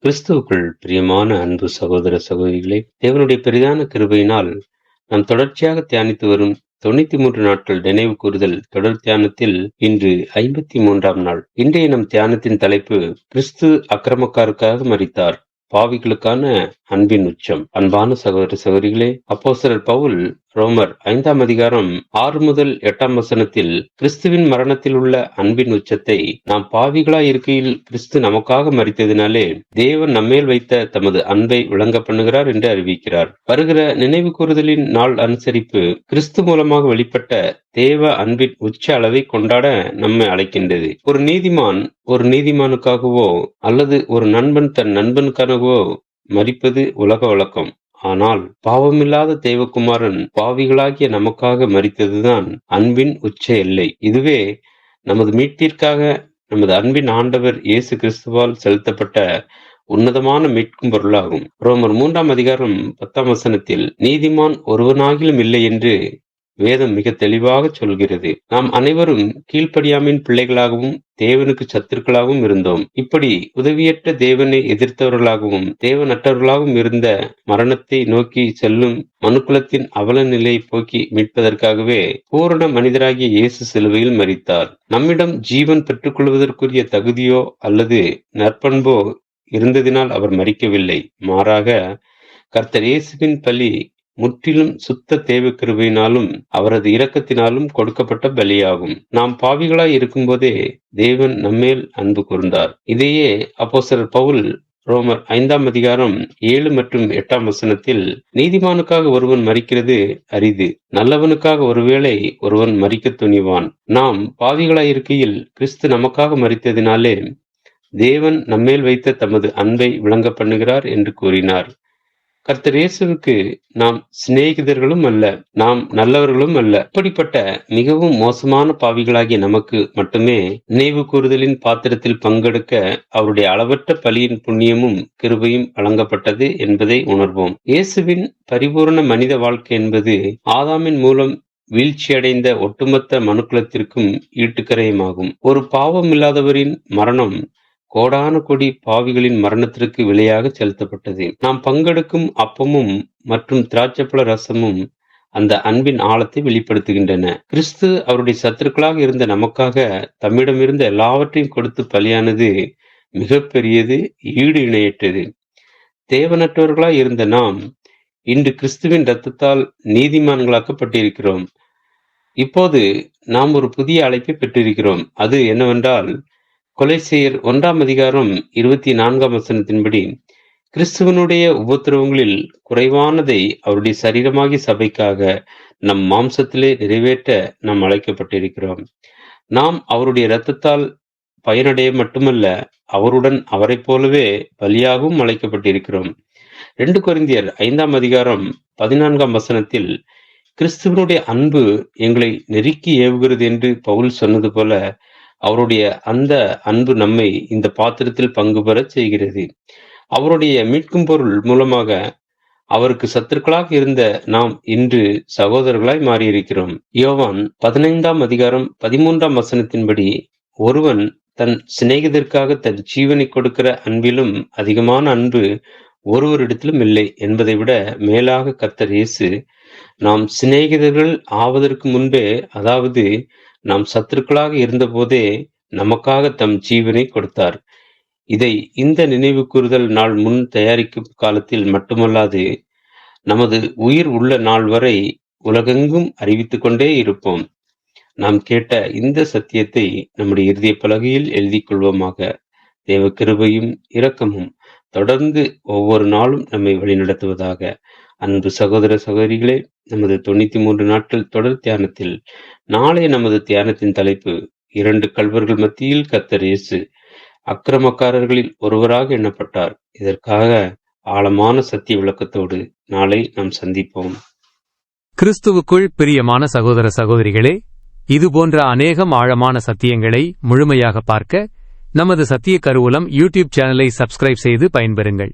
கிறிஸ்துவுக்குள் பிரியமான அன்பு சகோதர சகோதரிகளே, தேவனுடைய பெரிதான கிருபையினால் நாம் தொடர்ச்சியாக தியானித்து வரும் 93 நாட்கள் நினைவு கூறுதல் தொடர் தியானத்தில் இன்று 53ஆம் நாள். இன்றைய நம் தியானத்தின் தலைப்பு, கிறிஸ்து அக்கிரமக்காருக்காக மரித்தார், பாவிகளுக்கான அன்பின் உச்சம். அன்பான சகோதர சகோதரிகளே, அப்போஸ்தலர் பவுல் ரோமர் 5ஆம் அதிகாரம் 6 முதல் 8ஆம் வசனத்தில் கிறிஸ்துவின் மரணத்தில் உள்ள அன்பின் உச்சத்தை, நாம் பாவிகளாய் இருக்கையில் கிறிஸ்து நமக்காக மரித்ததினாலே தேவன் நம்மேல் வைத்த தமது அன்பை விளங்க பண்ணுகிறார் என்று அறிவிக்கிறார். வருகிற நினைவு கூறுதலின் நாள் அனுசரிப்பு கிறிஸ்து மூலமாக வெளிப்பட்ட தேவ அன்பின் உச்ச அளவை கொண்டாட நம்மை அழைக்கின்றது. ஒரு நீதிமான் ஒரு நீதிமானுக்காகவோ அல்லது ஒரு நண்பன் தன் நண்பனுக்காகவோ மரிப்பது உலக வழக்கம். ஆனால் பாவமில்லாத தேவகுமாரன் பாவிகளாகிய நமக்காக மரித்ததுதான் அன்பின் உச்ச எல்லை. இதுவே நமது மீட்பிற்காக நமது அன்பின் ஆண்டவர் இயேசு கிறிஸ்துவால் செலுத்தப்பட்ட உன்னதமான மீட்கும் பொருளாகும். ரோமர் 3ஆம் அதிகாரம் 10ஆம் வசனத்தில், நீதிமான் ஒருவனாகிலும் இல்லை என்று வேதம் மிக தெளிவாக சொல்கிறது. நாம் அனைவரும் கீழ்ப்படியாமையின் பிள்ளைகளாகவும் தேவனுக்கு சத்துருக்களாகவும் இருந்தோம். இப்படி உதவியற்ற தேவனை எதிர்த்தவர்களாகவும் தேவனற்றவர்களாகவும் இருந்த மரணத்தை நோக்கி செல்லும் மனுக்குலத்தின் அவல நிலையை போக்கி மீட்பதற்காகவே பூரண மனிதராகிய இயேசு சிலுவையில் மரித்தார். நம்மிடம் ஜீவன் பெற்றுக்கொள்வதற்குரிய தகுதியோ அல்லது நற்பண்போ இருந்ததினால் அவர் மரிக்கவில்லை. மாறாக கர்த்தர் இயேசுவின் பலி முற்றிலும் சுத்த தேவ கிருபையினாலும் அவரது இரக்கத்தினாலும் கொடுக்கப்பட்ட பலியாகும். நாம் பாவிகளாய் இருக்கும்போதே தேவன் நம்மேல் அன்பு கூர்ந்தார். இதையே அப்போஸ்தலர் பவுல் ரோமர் 5ஆம் அதிகாரம் 7 மற்றும் 8ஆம் வசனத்தில், நீதிமானுக்காக ஒருவன் மரிக்கிறது அரிது, நல்லவனுக்காக ஒருவேளை ஒருவன் மரிக்க துணிவான். நாம் பாவிகளாய் இருக்கையில் கிறிஸ்து நமக்காக மரித்ததினாலே தேவன் நம்மேல் வைத்த தமது அன்பை விளங்க பண்ணுகிறார் என்று கூறினார். கர்த்தர் இயேசுவுக்கு நாம் சிநேகிதர்களும் அல்ல, நாம் நல்லவர்களும் அல்ல. இப்படிப்பட்ட மிகவும் மோசமான பாவிகளாகிய நமக்கு மட்டுமே நினைவு கூறுதலின் பாத்திரத்தில் பங்கெடுக்க அவருடைய அளவற்ற பலியின் புண்ணியமும் கிருபையும் வழங்கப்பட்டது என்பதை உணர்வோம். இயேசுவின் பரிபூரண மனித வாழ்க்கை என்பது ஆதாமின் மூலம் வீழ்ச்சியடைந்த ஒட்டுமொத்த மனுக்குலத்திற்கும் ஈட்டுக்கரையுமாகும். ஒரு பாவம் இல்லாதவரின் மரணம் கோடான கோடி பாவிகளின் மரணத்திற்கு விலையாக செலுத்தப்பட்டது. நாம் பங்கெடுக்கும் அப்பமும் மற்றும் திராட்சைப்பழ ரசமும் அந்த அன்பின் ஆழத்தை வெளிப்படுத்துகின்றன. கிறிஸ்து அவருடைய சத்துருக்களாக இருந்த நமக்காக தம்மிடமிருந்த எல்லாவற்றையும் கொடுத்து பலியானது மிகப்பெரியது, ஈடு இணையற்றது. தேவனற்றவர்களாய் இருந்த நாம் இன்று கிறிஸ்துவின் இரத்தத்தால் நீதிமான்களாக்கப்பட்டிருக்கிறோம். இப்போது நாம் ஒரு புதிய அழைப்பை பெற்றிருக்கிறோம். அது என்னவென்றால், கொலைசேயர் 1ஆம் அதிகாரம் 24ஆம் வசனத்தின்படி, கிறிஸ்துவனுடைய உபத்திரவங்களில் குறைவானதை அவருடைய சரீரமாகிய சபைக்காக நம் மாம்சத்திலே நிறைவேற்ற நாம் அழைக்கப்பட்டிருக்கிறோம். நாம் அவருடைய இரத்தத்தால் பயனடைய மட்டுமல்ல, அவருடன் அவரை போலவே பலியாகவும் அழைக்கப்பட்டிருக்கிறோம். 2 கொரிந்தியர் 5ஆம் அதிகாரம் 14ஆம் வசனத்தில், கிறிஸ்துவனுடைய அன்பு எங்களை நெருக்கி ஏவுகிறது என்று பவுல் சொன்னது போல அவருடைய அந்த அன்பு நம்மை இந்த பாத்திரத்தில் பங்கு பெறச் செய்கிறது. அவருடைய மீட்கும் பொருள் மூலமாக அவருக்கு சத்துருக்களாக இருந்த நாம் இன்று சகோதரர்களாய் மாறியிருக்கிறோம். யோவான் 15ஆம் அதிகாரம் 13ஆம் வசனத்தின்படி, ஒருவன் தன் சிநேகிதற்காக தன் ஜீவனை கொடுக்கிற அன்பிலும் அதிகமான அன்பு ஒருவரிடத்திலும் இல்லை என்பதை விட மேலாக கர்த்தர் இயேசு நாம் சிநேகிதர்கள் ஆவதற்கு முன்பே, அதாவது நாம் சத்துருக்களாக இருந்தபோதே நமக்காக தம் ஜீவனை கொடுத்தார். இதை இந்த நினைவு கூறுதல் நாள் முன் தயாரிக்கும் காலத்தில் மட்டுமல்லாது நமது உயிர் உள்ள நாள் வரை உலகெங்கும் அறிவித்துக் கொண்டே இருப்போம். நாம் கேட்ட இந்த சத்தியத்தை நம்முடைய இருதய பலகையில் எழுதி கொள்வோமாக. தேவ கிருபையும் இரக்கமும் தொடர்ந்து ஒவ்வொரு நாளும் நம்மை வழிநடத்துவதாக. அன்பு சகோதர சகோதரிகளே, நமது 93 நாட்கள் தொடர் தியானத்தில் நாளை நமது தியானத்தின் தலைப்பு, 2 கள்வர்கள் மத்தியில் கர்த்தர் இயேசு அக்கிரமக்காரர்களில் ஒருவராக எண்ணப்பட்டார். இதற்காக ஆழமான சத்திய விளக்கத்தோடு நாளை நாம் சந்திப்போம். கிறிஸ்துவுக்குள் பிரியமான சகோதர சகோதரிகளே, இதுபோன்ற அநேகம் ஆழமான சத்தியங்களை முழுமையாக பார்க்க நமது சத்திய கருவூலம் யூடியூப் சேனலை சப்ஸ்கிரைப் செய்து பயன்பெறுங்கள்.